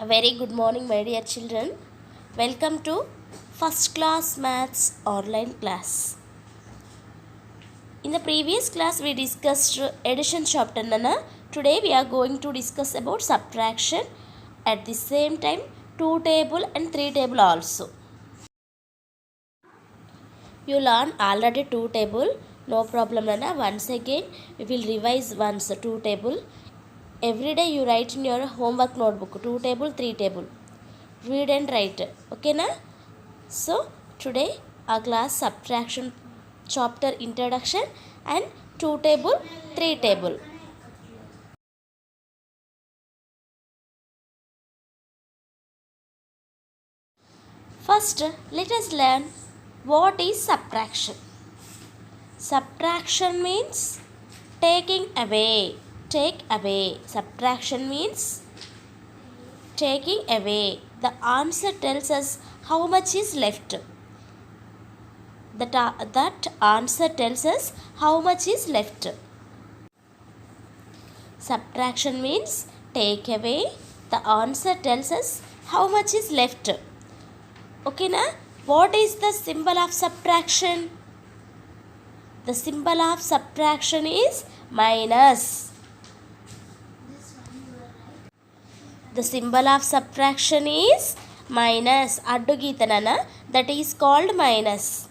A very good morning, my dear children. Welcome to first class maths online class. In the previous class, we discussed addition chapter. Nana. Today, we are going to discuss about subtraction. At the same time, 2 table and 3 table also. You learn already 2 table. No problem, Nana. Once again, we will revise once 2 table. Every day you write in your homework notebook 2 table, 3 table. Read and write. Okay, na? So today our class subtraction chapter introduction and 2 table, 3 table. First, let us learn what is subtraction. Subtraction means taking away. Take away. Subtraction means taking away. The answer tells us how much is left. That answer tells us how much is left. Subtraction means take away. The answer tells us how much is left. Okay, na? What is the symbol of subtraction? The symbol of subtraction is minus. The symbol of subtraction is minus. Addu geetanana, that is called minus.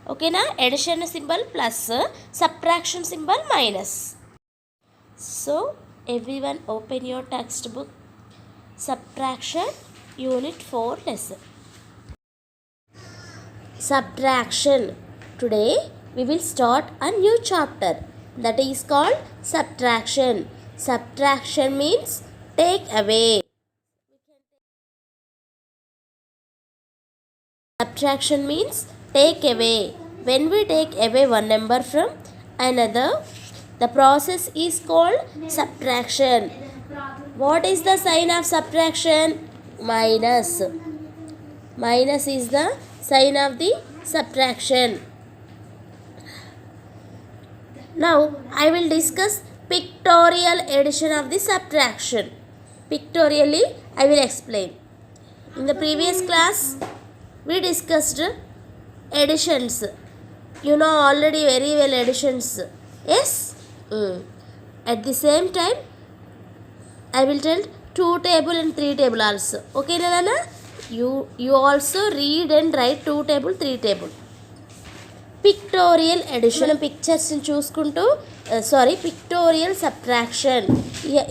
Okay, na? Addition symbol plus, subtraction symbol minus. So everyone open your textbook. Subtraction unit 4 lesson. Subtraction. Today we will start a new chapter that is called subtraction. Subtraction means take away. Subtraction means take away. When we take away one number from another, the process is called subtraction. What is the sign of subtraction? Minus. Minus is the sign of the subtraction. Now I will discuss pictorial addition of the subtraction. Pictorially I will explain. In the previous class we discussed additions. You know already very well additions. Yes? At the same time I will tell 2 table and 3 table also. Okay, Nana? You also read and write 2 table, 3 table. Pictorial addition. Pictures చూసుకుంటూ pictorial subtraction.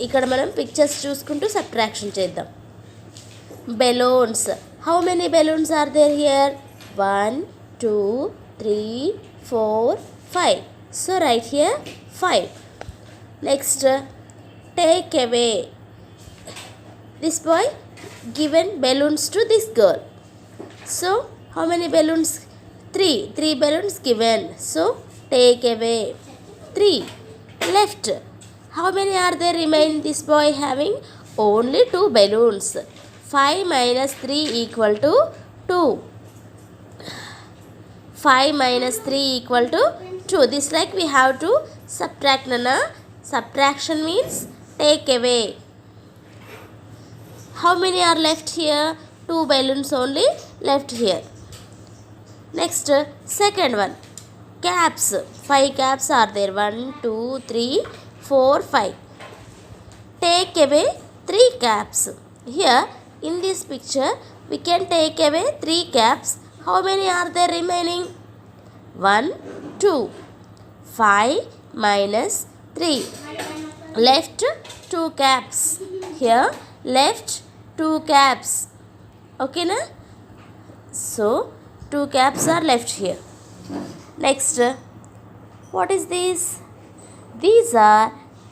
ఇక్కడ మనం pictures చూసుకుంటూ subtraction చేద్దాం. Balloons. How many balloons are there here? 1, 2, 3, 4, 5. So write here 5. Next, take away. This boy given balloons to this girl. So how many balloons? 3. 3 balloons given. So take away 3. Left. How many are there remain? This boy having only 2 balloons. 5 minus 3 equal to 2. 5 minus 3 equal to 2. This like we have to subtract, Nana. Subtraction means take away. How many are left here? 2 balloons only left here. Next, second one. Caps. 5 caps are there. 1, 2, 3, 4, 5. Take away 3 caps. Here in this picture we can take away 3 caps. How many are there remaining? 1, 2. 5 minus 3. Left 2 caps. Here left 2 caps. Okay, na? So 2 caps are left here. Next, what is this? These are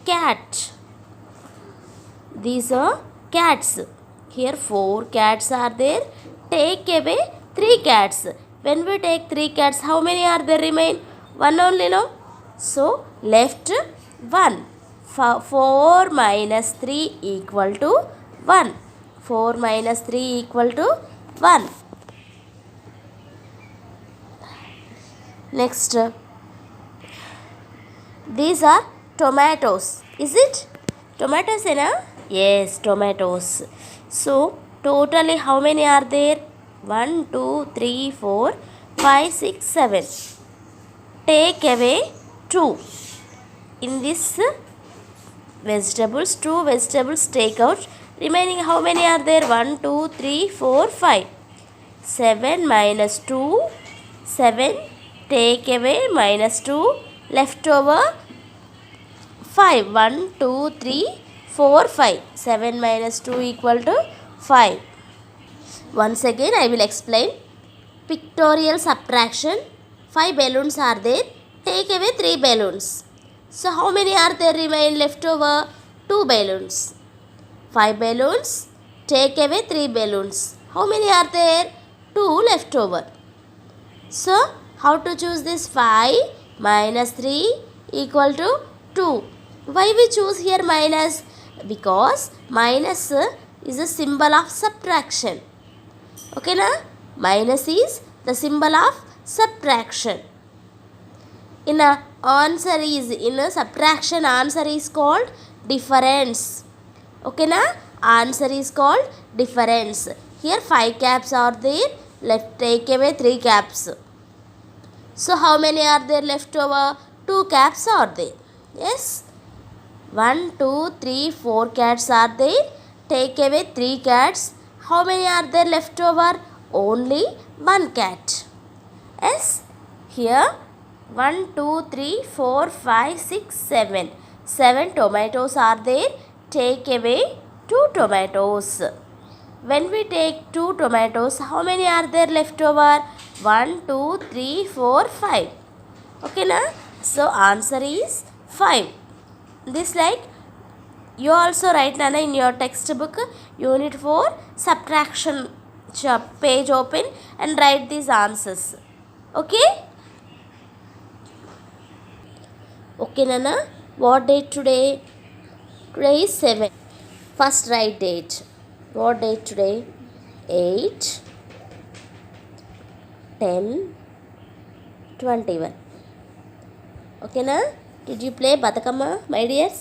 cat. These are cats. Here 4 cats are there. Take away 3 cats. When we take 3 cats, how many are there remain? 1 only, no? So left 1. 4 minus 3 equal to 1. 4 minus 3 equal to 1. Next, these are tomatoes. Is it? Tomatoes, na? Yes, tomatoes. So, totally how many are there? 1, 2, 3, 4, 5, 6, 7. Take away 2. In this vegetables, 2 vegetables take out. Remaining how many are there? 1, 2, 3, 4, 5. 7 minus 2. 7. Take away minus 2. Left over 5. 1, 2, 3, 4, 5. 7 minus 2 equal to 5. Once again I will explain. Pictorial subtraction. 5 balloons are there. Take away 3 balloons. So how many are there remain left over? 2 balloons. 5 balloons. Take away 3 balloons. How many are there? 2 left over. So how to choose this? 5 minus 3 equal to 2. Why we choose here minus? Because minus is a symbol of subtraction. Okay na? Minus is the symbol of subtraction. In a answer is, in a subtraction answer is called difference. Okay na? Answer is called difference. Here 5 caps are there. Left, take away 3 caps. So how many are there left over? 2 caps are there. Yes. 1, 2, 3, 4 cats are there. Take away 3 cats. How many are there left over? Only 1 cat. Yes. Here 1, 2, 3, 4, 5, 6, 7. 7 tomatoes are there. Take away 2 tomatoes. When we take 2 tomatoes, how many are there left over? 1, 2, 3, 4, 5. Okay na? So answer is 5. This like you also write Nana in your textbook unit 4 subtraction page open and write these answers. Okay? Okay Nana, what date today? Today is 7. First write date. What date today? 8, 10, 21. Okay na? Did you play Batakama, my dears?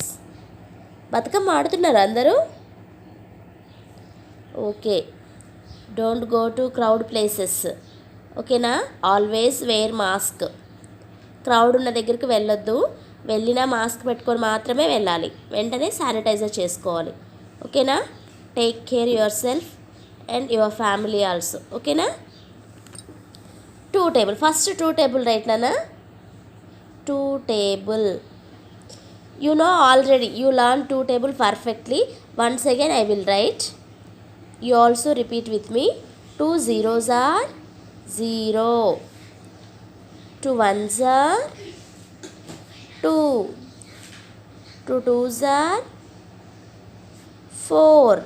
Bathukamma ఆడుతున్నారు అందరూ? Okay. Don't go to crowd places. ఓకేనా? Always wear mask. Crowd ఉన్న దగ్గరికి వెళ్ళొద్దు. వెళ్ళినా mask పెట్టుకొని మాత్రమే వెళ్ళాలి. వెంటనే శానిటైజర్ చేసుకోవాలి. ఓకేనా? Take care your self and your family also. ఓకేనా? 2 table. ఫస్ట్ 2 table రైట్ నానా? 2 table. You know already, you learn 2 table perfectly. Once again I will write. You also repeat with me. 2 zeros are 0. 2 ones are 2. 2 twos are 4.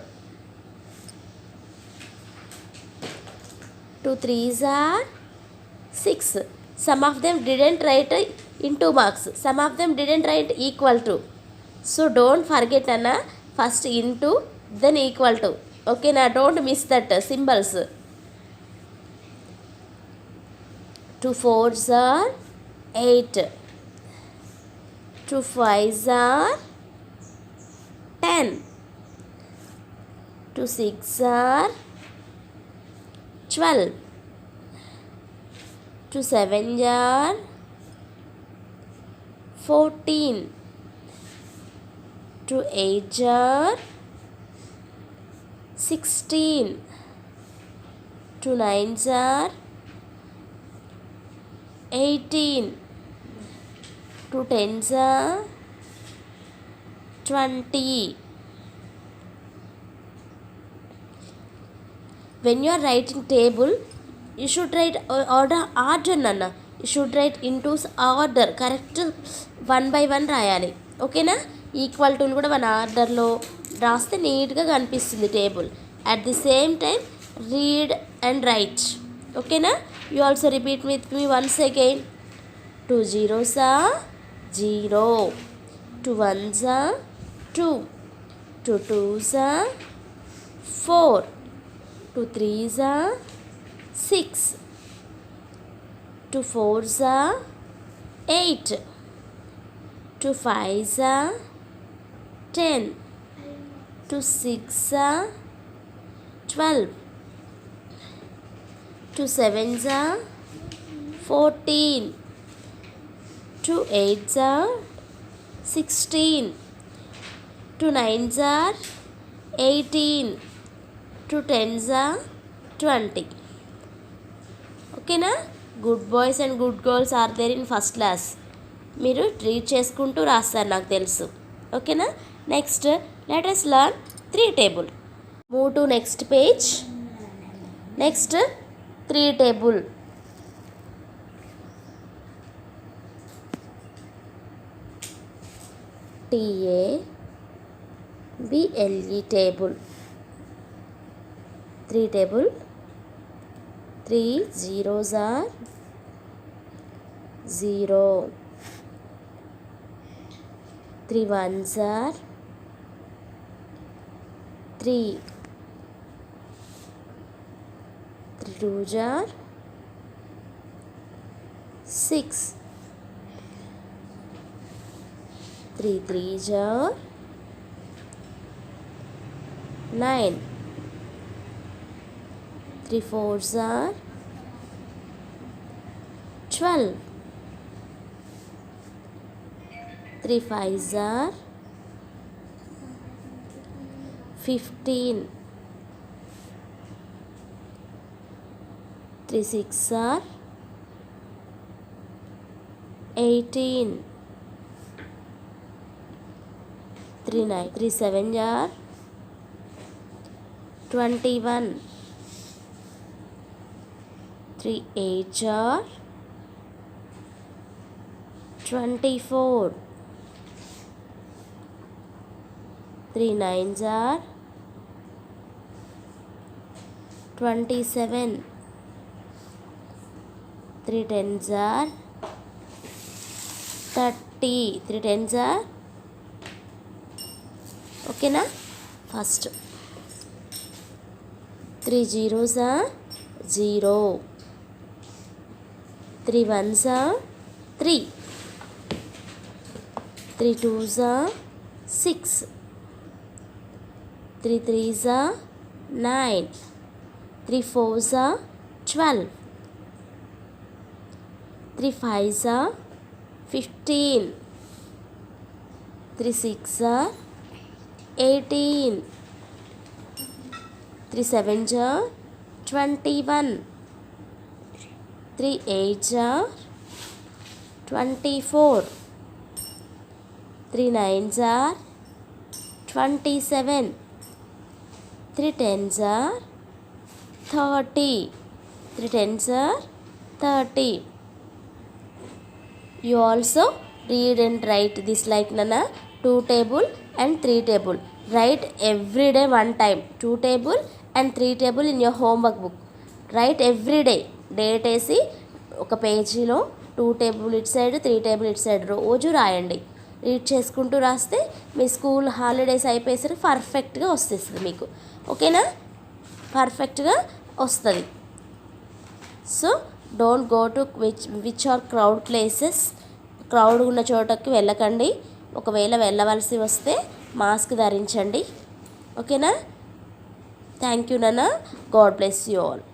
2 threes are 6. Some of them didn't write in 2 marks. Some of them didn't write equal to. So don't forget Anna. First into, then equal to. Okay na? Don't miss that symbols. 2 fours are 8. 2 fives are 10. 2 six are 12. 2 seven are 14. 2 8 are 16. 2 9s are 18. 2 10s are 20. When you are writing table, you should write order Nana. You should write into order. Correct? 1 by 1 రాయాలి. ఓకేనా? Equal to కూడా 1 ఆర్డర్లో రాస్తే నీట్గా కనిపిస్తుంది table. At the same time read and write. ఓకేనా? You also repeat with me once again. 2 zeros are 0. 2 ones are 2. 2 twos are 4. 2 threes are 6. 2 fours are 8. 2 fives are 10. 2 6 12, 2 7 14, 2 8 16, 2 9 18, 2 10 20. ఓకేనా? Good boys and good girls are there in first class. మీరు read చేసుకుంటూ రాస్తారు నాకు తెలుసు. ఓకేనా? Next let us learn 3 table. Move to next page. Next 3 table. TABLE table. 3 table. 3 zeros are 0. 3 ones are 3. 3 twos are 6. 3 threes are 9. 3 fours are 12. 3 fives are 15. 3 6 are 18. 3 9 3 7 are 21. 3 8 are 24. 3 9s are 27. 3 10s are 30. 3 10s are ఓకేనా? First 3 zeros are 0. 3 ones are 3. 3 twos are 6. 3 threes are 9. 3 fours are 12. 3 fives are 15. 3 6 are 18. 3 7s are 21. 3 8s are 24. 3 9s are 27. 3 10s are 30. 3 10s are 30. You also read and write this like Nana 2 table and 3 table. Write every day one time 2 table and 3 table in your homework book. Write every day. Date వేసి ఒక పేజీలో 2 table ఇటు side 3 table ఇటు side రోజు రాయండి. Read చేసుకుంటూ రాస్తే మీ school holidays అయిపోయేసరికి పర్ఫెక్ట్గా వస్తుంది మీకు. ఓకేనా? పర్ఫెక్ట్గా వస్తుంది. So don't go to which are crowd places. Crowd ఉన్న చోటకి వెళ్ళకండి. ఒకవేళ వెళ్ళవలసి వస్తే మాస్క్ ధరించండి. ఓకేనా? థ్యాంక్ యూ నాన్న. God bless you all.